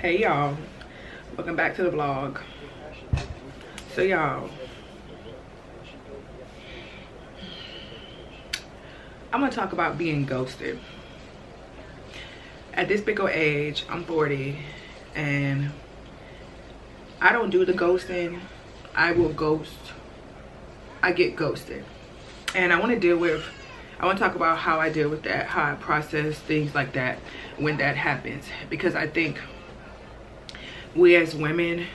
Hey y'all, welcome back to the vlog. So y'all, I'm gonna talk about being ghosted. At this big old age, I'm 40, and I don't do the ghosting. I will ghost. I get ghosted, and I want to talk about how I deal with that, how I process things like that when that happens, because I think we as women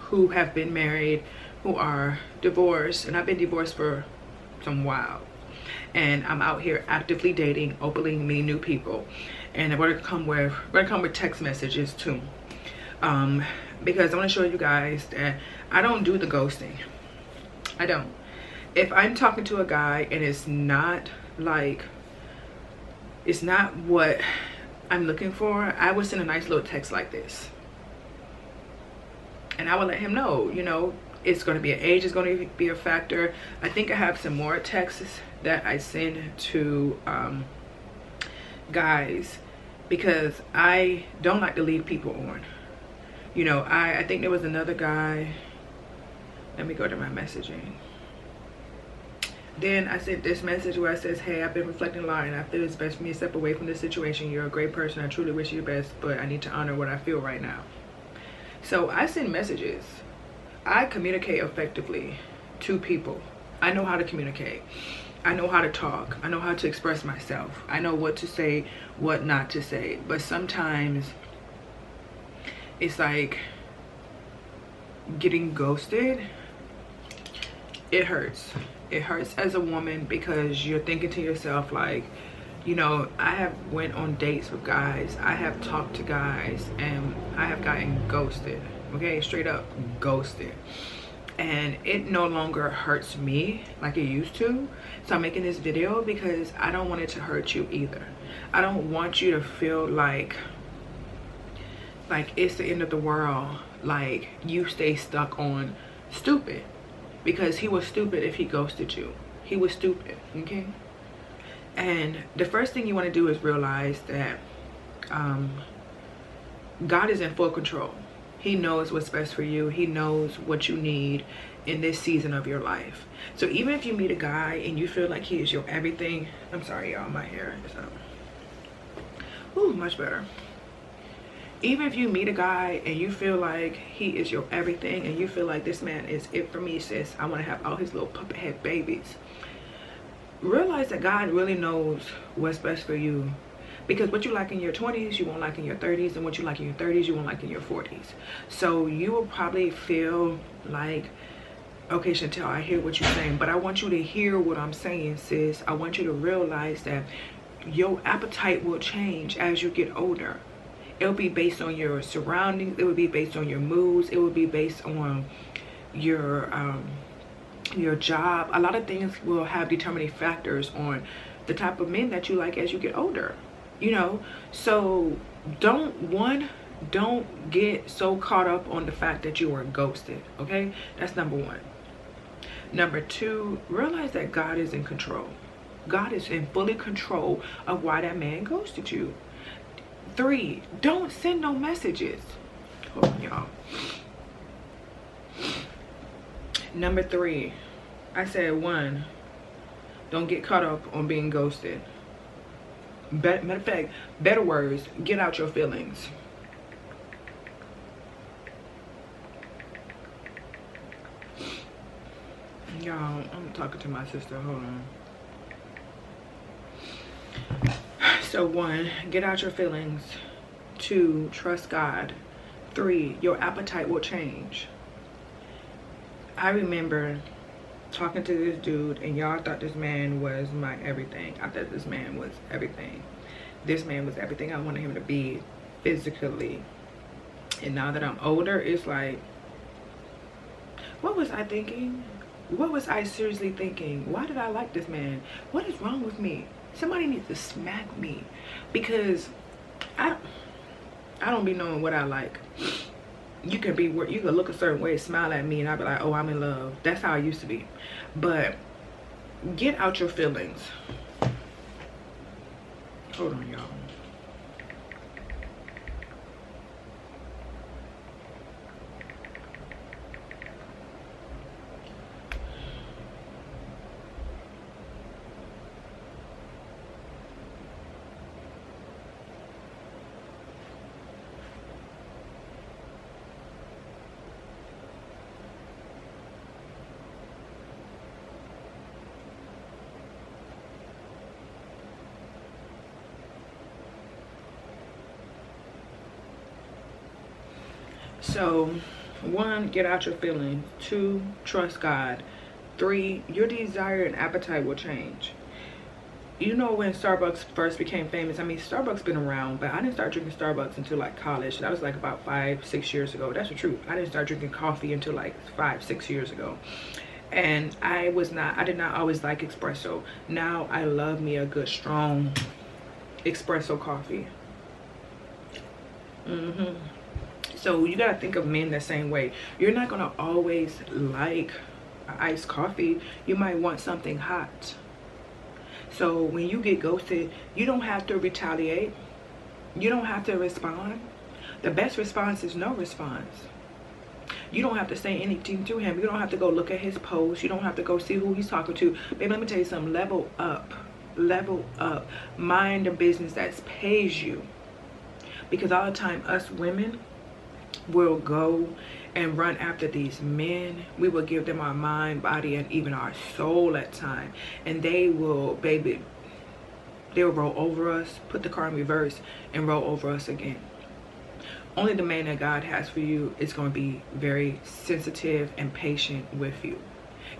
who have been married, who are divorced, and I've been divorced for some while, and I'm out here actively dating, openly meeting new people, and we're gonna come with text messages too, because I want to show you guys that I don't do the ghosting. I don't. If I'm talking to a guy and it's not what I'm looking for, I would send a nice little text like this, and I would let him know, you know, it's going to be an age, it's going to be a factor. I think I have some more texts that I send to guys, because I don't like to leave people on. You know, I think there was another guy. Let me go to my messaging. Then I sent this message where I says, hey, I've been reflecting a lot, and I feel it's best for me to step away from this situation. You're a great person. I truly wish you the best, but I need to honor what I feel right now. So I send messages. I communicate effectively to people. I know how to communicate. I know how to talk. I know how to express myself. I know what to say, what not to say. But sometimes it's like getting ghosted. It hurts. It hurts as a woman, because you're thinking to yourself, like, you know, I have went on dates with guys, I have talked to guys, and I have gotten ghosted. Okay, straight up ghosted, and it no longer hurts me like it used to. So I'm making this video because I don't want it to hurt you either. I don't want you to feel like it's the end of the world, like you stay stuck on stupid, because he was stupid if he ghosted you. He was stupid. Okay, and the first thing you want to do is realize that God is in full control. He knows what's best for you. He knows what you need in this season of your life. So even if you meet a guy and you feel like he is your everything, I'm sorry y'all, my hair is much better. Even if you meet a guy and you feel like he is your everything, and you feel like this man is it for me, sis, I want to have all his little puppet head babies, realize that God really knows what's best for you. Because what you like in your 20s, you won't like in your 30s, and what you like in your 30s, you won't like in your 40s. So you will probably feel like, okay, Chantel, I hear what you're saying, but I want you to hear what I'm saying, sis. I want you to realize that your appetite will change as you get older. It'll be based on your surroundings. It will be based on your moods. It will be based on your job. A lot of things will have determining factors on the type of men that you like as you get older. You know, so don't get so caught up on the fact that you were ghosted. Okay, that's number one. Number two, realize that God is in control. God is in fully control of why that man ghosted you. Three, don't send no messages. Hold on, y'all. Number three, I said one, don't get caught up on being ghosted. Matter of fact, better words, get out your feelings. Y'all, I'm talking to my sister, hold on. So one, get out your feelings. Two, trust God. Three, your appetite will change. I remember talking to this dude, and y'all thought this man was my everything. I thought this man was everything. This man was everything I wanted him to be physically. And now that I'm older, it's like, what was I thinking? What was I seriously thinking? Why did I like this man? What is wrong with me? Somebody needs to smack me, because I don't be knowing what I like. You can look a certain way, smile at me, and I'll be like, oh, I'm in love. That's how I used to be. But get out your feelings. Hold on, y'all. So 1, get out your feelings. 2, trust God. 3, your desire and appetite will change. You know, when Starbucks first became famous, I mean, Starbucks been around, but I didn't start drinking Starbucks until like college. That was like about 5-6 years ago. That's the truth. I didn't start drinking coffee until like 5-6 years ago. And I did not always like espresso. Now I love me a good strong espresso coffee. So you gotta think of men the same way. You're not gonna always like iced coffee. You might want something hot. So when you get ghosted, you don't have to retaliate. You don't have to respond. The best response is no response. You don't have to say anything to him. You don't have to go look at his post. You don't have to go see who he's talking to. Baby, let me tell you something. Level up. Level up. Mind the business that pays you. Because all the time, us women will go and run after these men. We will give them our mind, body, and even our soul at time. And they will, baby, they'll roll over us, put the car in reverse, and roll over us again. Only the man that God has for you is going to be very sensitive and patient with you.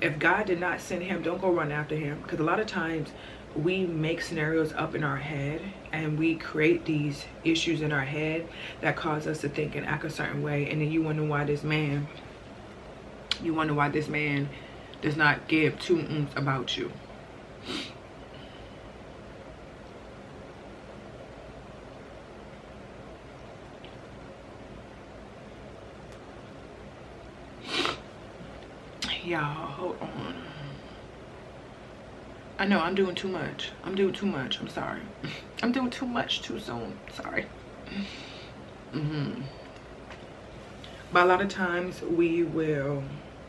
If God did not send him, don't go run after him. Because a lot of times we make scenarios up in our head and we create these issues in our head that cause us to think and act a certain way. And then you wonder why this man does not give 2 oomph about you. Y'all, hold on. I know I'm doing too much. I'm doing too much. I'm sorry. I'm doing too much too soon. Sorry. But a lot of times we will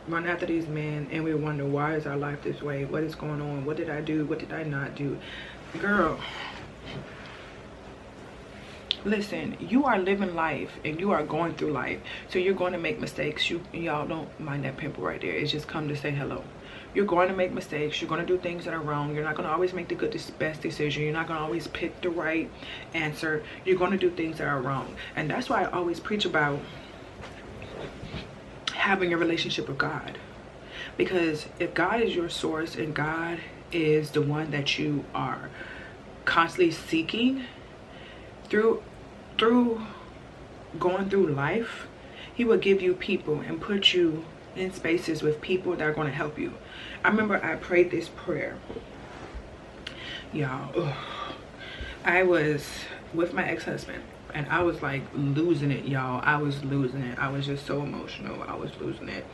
run after these men and we wonder, why is our life this way? What is going on? What did I do? What did I not do? Girl, listen, you are living life and you are going through life. So you're going to make mistakes. Y'all don't mind that pimple right there. It's just come to say hello. You're going to make mistakes. You're going to do things that are wrong. You're not going to always make the best decision. You're not going to always pick the right answer. You're going to do things that are wrong. And that's why I always preach about having a relationship with God. Because if God is your source and God is the one that you are constantly seeking through going through life, he will give you people and put you in spaces with people that are going to help you. I remember I prayed this prayer, y'all. I was with my ex-husband and I was like losing it, y'all. I was losing it. I was just so emotional. I was losing it.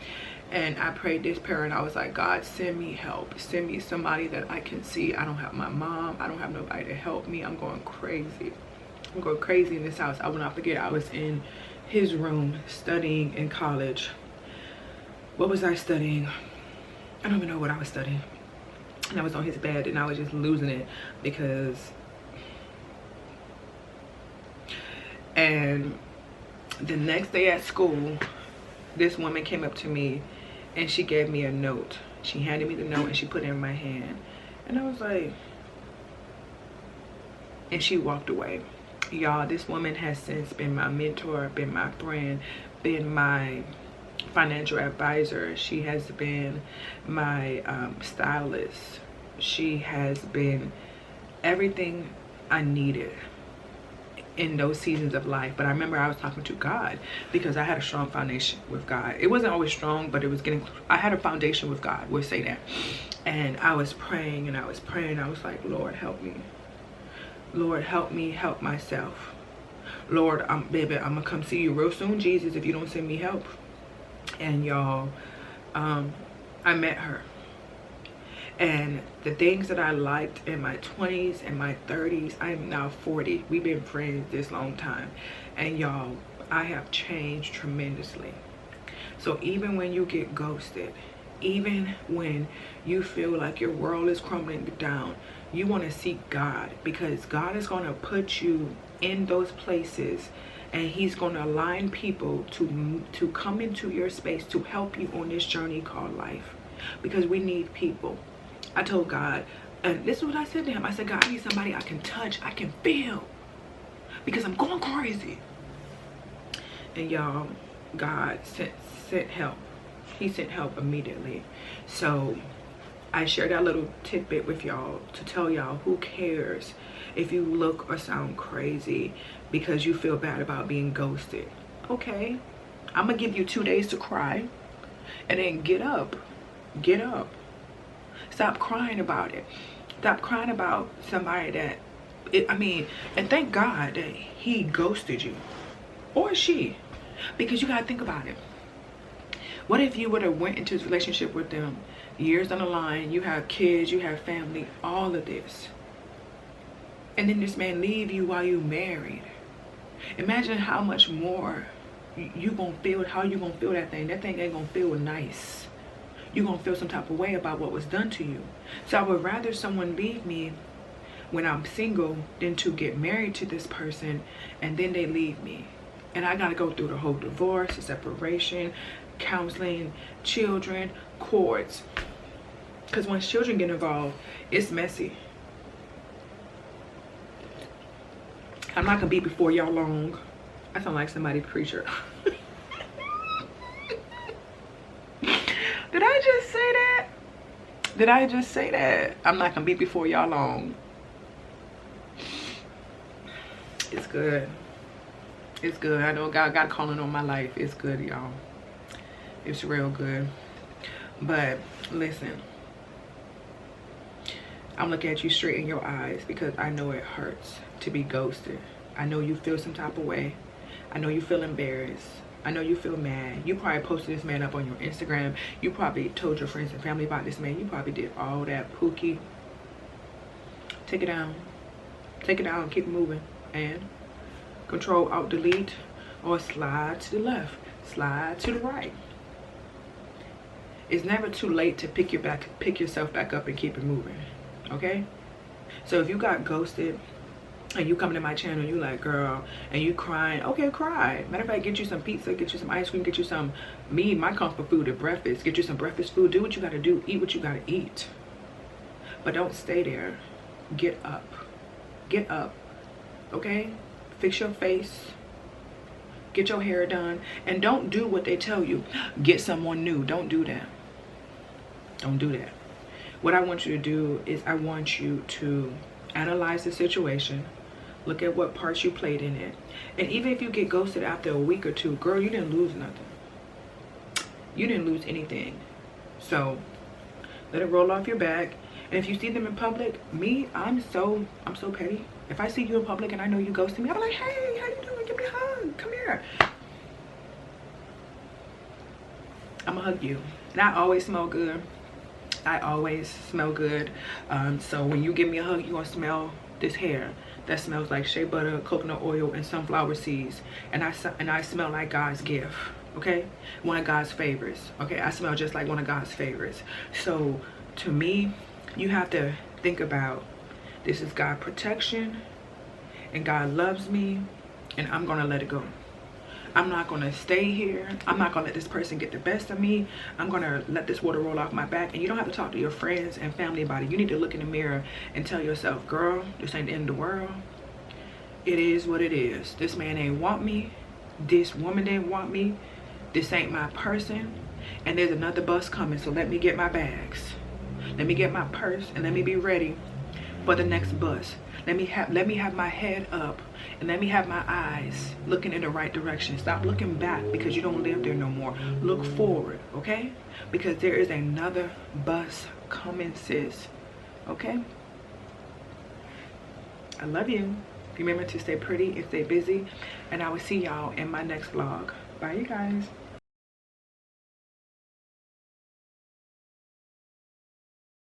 And I prayed this prayer and I was like, God, send me help. Send me somebody that I can see. I don't have my mom. I don't have nobody to help me. I'm going crazy. I'm going crazy in this house. I will not forget, I was in his room studying in college. What was I studying? I don't even know what I was studying. And I was on his bed and I was just losing it because... And the next day at school, this woman came up to me and she gave me a note. She handed me the note and she put it in my hand. And I was like... And she walked away. Y'all, this woman has since been my mentor, been my friend, been my financial advisor. She has been my stylist. She has been everything I needed in those seasons of life. But I remember I was talking to God because I had a strong foundation with God. It wasn't always strong, but it was getting, I had a foundation with God, we'll say that. And I was praying and I was praying. I was like, Lord, help me. Lord, help me help myself. Lord, baby, I'm gonna come see you real soon, Jesus, if you don't send me help. And y'all, I met her. And the things that I liked in my 20s and my 30s, I am now 40. We've been friends this long time. And y'all, I have changed tremendously. So even when you get ghosted, even when you feel like your world is crumbling down, you want to seek God, because God is going to put you in those places and he's going to align people to come into your space to help you on this journey called life, because we need people. I told God, and this is what I said to him. I said, God, I need somebody I can touch, I can feel, because I'm going crazy. And y'all, God sent help. He sent help immediately. So I shared that little tidbit with y'all to tell y'all, who cares if you look or sound crazy because you feel bad about being ghosted. Okay, I'm gonna give you 2 days to cry, and then get up. Get up. Stop crying about it. Stop crying about somebody that, and thank God that he ghosted you, or she, because you gotta think about it. What if you would have went into this relationship with them years down the line, you have kids, you have family, all of this, and then this man leave you while you married? Imagine how much more you gonna feel, how you gonna feel that thing. That thing ain't gonna feel nice. You gonna feel some type of way about what was done to you. So I would rather someone leave me when I'm single than to get married to this person and then they leave me. And I gotta go through the whole divorce, the separation, counseling, children, courts. Because once children get involved, it's messy. I'm not gonna be before y'all long. I sound like somebody preacher. Did I just say that? Did I just say that? I'm not gonna be before y'all long. It's good. It's good. I know God got calling on my life. It's good, y'all. It's real good. But listen, I'm looking at you straight in your eyes because I know it hurts to be ghosted. I know you feel some type of way. I know you feel embarrassed. I know you feel mad. You probably posted this man up on your Instagram. You probably told your friends and family about this man. You probably did all that pookie. Take it down. Take it down and keep it moving. And Control Alt Delete, or slide to the left, slide to the right. It's never too late to pick yourself back up and keep it moving. Okay? So if you got ghosted and you come to my channel, you like, girl, and you crying, okay, cry. Matter of fact, get you some pizza, get you some ice cream, get you some, my comfort food at breakfast, get you some breakfast food, do what you gotta do, eat what you gotta eat. But don't stay there. Get up. Get up. Okay? Fix your face. Get your hair done. And don't do what they tell you. Get someone new. Don't do that. Don't do that. What I want you to do is I want you to analyze the situation. Look at what parts you played in it. And even if you get ghosted after a week or two, girl, you didn't lose nothing. You didn't lose anything. So let it roll off your back. And if you see them in public, I'm so petty. If I see you in public and I know you ghosted me, I'm like, hey, how you doing? Give me a hug. Come here. I'm gonna hug you. And I always smell good. I always smell good. So when you give me a hug, you're gonna smell this hair that smells like shea butter, coconut oil, and sunflower seeds. And I smell like God's gift. Okay, one of God's favorites. Okay, I smell just like one of God's favorites. So to me, you have to think about, this is God protection, and God loves me, and I'm gonna let it go. I'm not gonna stay here. I'm not gonna let this person get the best of me. I'm gonna let this water roll off my back. And you don't have to talk to your friends and family about it. You need to look in the mirror and tell yourself, girl, this ain't the end of the world. It is what it is. This man ain't want me. This woman didn't want me. This ain't my person. And there's another bus coming, so let me get my bags. Let me get my purse, and let me be ready for the next bus. Let me have my head up, and let me have my eyes looking in the right direction. Stop looking back because you don't live there no more. Look forward, okay? Because there is another bus coming, sis. Okay? I love you. Remember to stay pretty and stay busy, and I will see y'all in my next vlog. Bye, you guys.